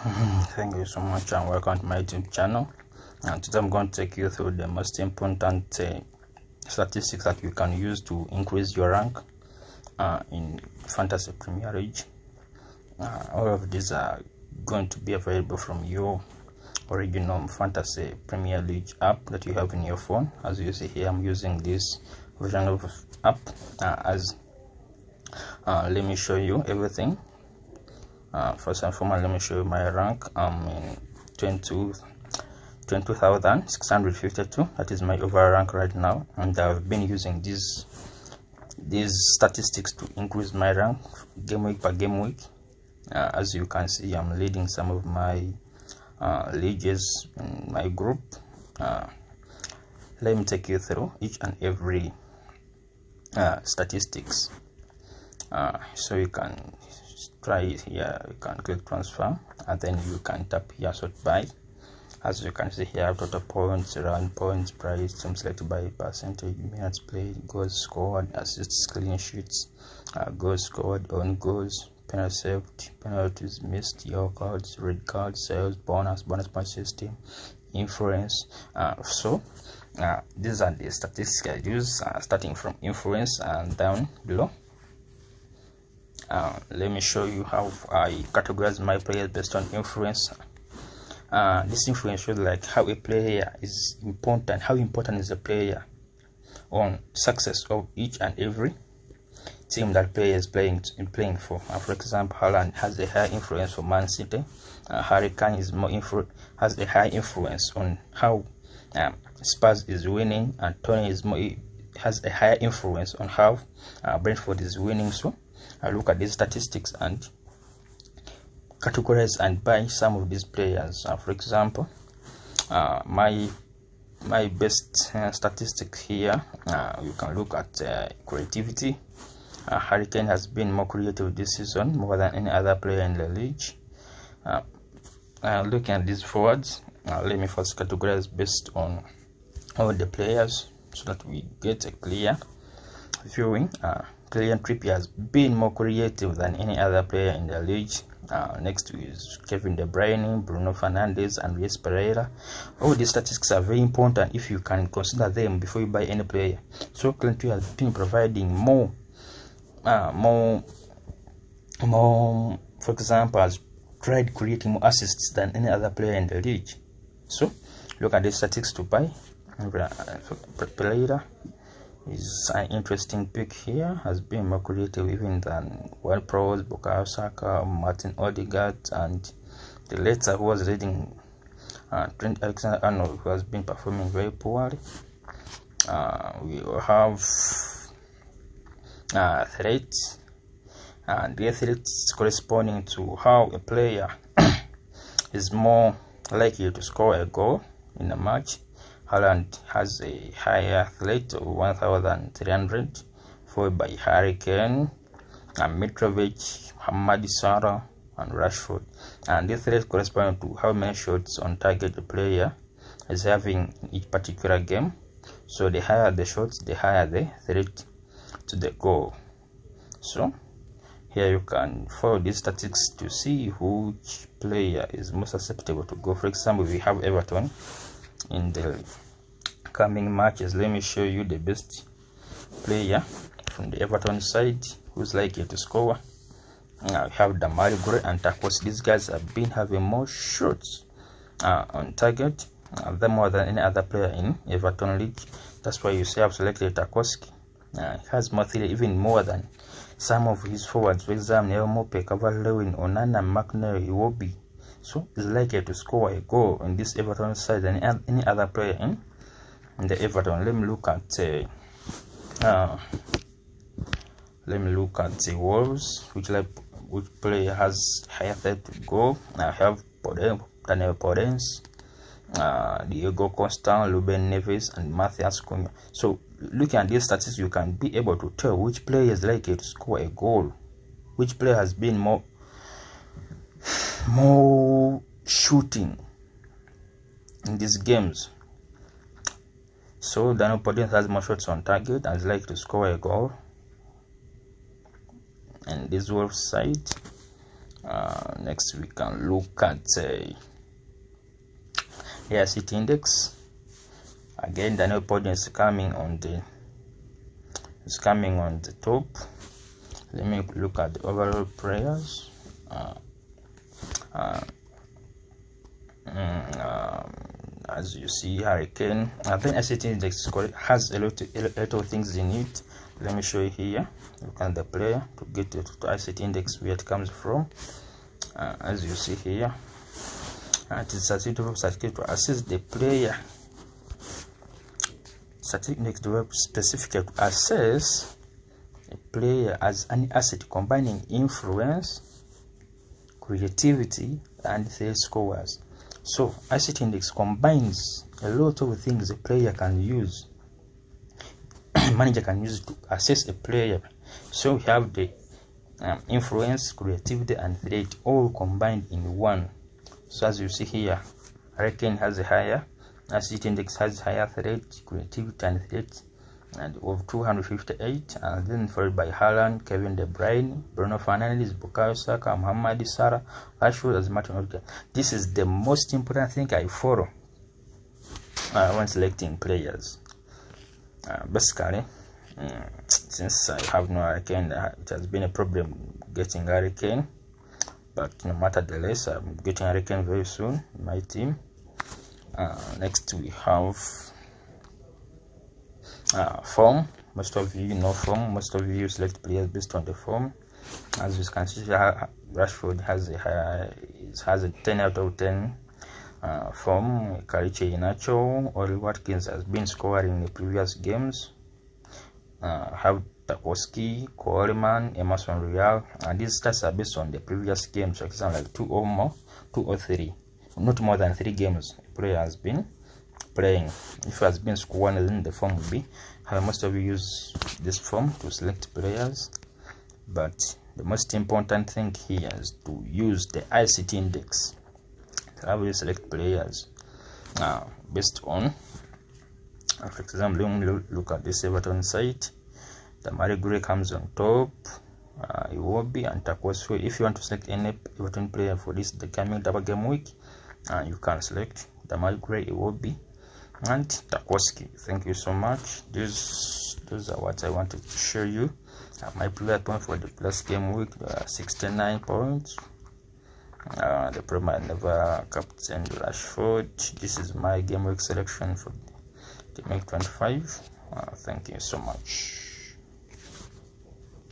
Thank you so much and welcome to my YouTube channel. And today I'm going to take you through the most important statistics that you can use to increase your rank in Fantasy Premier League. All of these are going to be available from your original Fantasy Premier League app that you have in your phone. As you see here, I'm using this version of app let me show you everything. First and foremost, let me show you my rank. I'm in 22,652. That is my overall rank right now, and I've been using these statistics to increase my rank game week by game week. As you can see, I'm leading some of my leagues in my group. Let me take you through each and every statistics. So you can try it here. You can click transfer and then you can tap here sort by. As you can see here, total points, round points, price, team selected by percentage, minutes played, goals scored, assists, clean sheets, goals scored, on goals, penalty saved, penalties missed, yellow cards, red cards, sales, bonus point system, influence. These are the statistics I use, starting from influence and down below. Let me show you how I categorize my players based on influence. This influence shows like how a player is important, how important is a player on success of each and every team that player is playing for. For example, Haaland has a high influence for Man City. Harry Kane is has a high influence on how Spurs is winning, and Tony has a higher influence on how Brentford is winning. So I look at these statistics and categorize and buy some of these players. For example, my best statistic here, you can look at creativity. Harry Kane has been more creative this season, more than any other player in the league. Looking at these forwards, let me first categorize based on all the players so that we get a clear viewing. Kylian Trippier has been more creative than any other player in the league. Next is Kevin De Bruyne, Bruno Fernandes, and Luis Pereira. All these statistics are very important if you can consider them before you buy any player. So Kylian Trippier has been providing more. For example, has tried creating more assists than any other player in the league. So look at these statistics to buy. Pereira is an interesting pick here, has been more creative even than World Pros, Bukayo Saka, Martin Odegaard, and the latter who was leading Trent Alexander-Arnold, who has been performing very poorly. We have threats, and the threats corresponding to how a player is more likely to score a goal in a match. Haaland has a higher threat of 1,300, followed by Harry Kane, and Mitrovic, Mohamed Salah, and Rashford. And this threat corresponds to how many shots on target the player is having in each particular game. So the higher the shots, the higher the threat to the goal. So here you can follow these statistics to see which player is most susceptible to go. For example, we have Everton in the coming matches. Let me show you the best player from the Everton side who's likely to score. We have Damari Gray and Tarkowski. These guys have been having more shots on target than more than any other player in Everton league. That's why you see I've selected Tarkowski. He has more theory, even more than some of his forwards. For example, Neil Mope, Cavani-Lewin, Onana, McNair, Iwobi. So he's likely to score a goal in this Everton side than any other player in the Everton. Let me look at the Wolves. Which player has higher threat to go? I have Daniel Podence, Diego Costa, Ruben Neves, and Matthias Cunha. So looking at these statistics, you can be able to tell which player is likely to score a goal, which player has been more shooting in these games. So Daniel Podence has more shots on target and is likely to score a goal. And this Wolves side, Next we can look at the ICT index. Again, the new podium is coming on the top. Let me look at the overall players. As you see, Hurricane. I think ICT index has a lot of things in it. Let me show you here. Look at the player to get to ICT index, where it comes from. As you see here, it is certificate to assess the player. Certificate developed specifically to assess a player as an asset combining influence, creativity, and sales scores. So ICT index combines a lot of things a player can use, manager can use to assess a player. So we have the influence, creativity, and threat all combined in one. So as you see here, Hurricane has a higher, ICT index has higher threat, creativity, and threat, and of 258, and then followed by Haaland, Kevin De Bruyne, Bruno Fernandes, Bukayo Saka, Mohamed Salah, Rashford, as Martin Odegaard. This is the most important thing I follow when selecting players. Basically, since I have no Hurricane, it has been a problem getting Hurricane, but no matter the less, I'm getting Hurricane very soon in my team. Next we have form. Most of you know form. Most of you select players based on the form. As you can see, Rashford has a 10 out of 10 form. Kariche Inacho, Oli Watkins has been scoring in the previous games. Have Tarkowski, Coleman, Emerson Royal, and these stats are based on the previous games. For example, like 2 or 3, not more than 3 games a player has been playing. If it has been scored, then the form will be how most of you use this form to select players. But the most important thing here is to use the ICT index. How will you select players? Based on, for example, look at this Everton site. The Mari Gray comes on top. Iwobi and Tarkowski. If you want to select any Everton player for this the coming double game week, you can select the Mari Gray, Iwobi, and Tarkowski. Thank you so much. Those are what I wanted to show you. My player point for the plus game week, 69 points. The Premier never captain Rashford. This is my game week selection for the week 25. Thank you so much.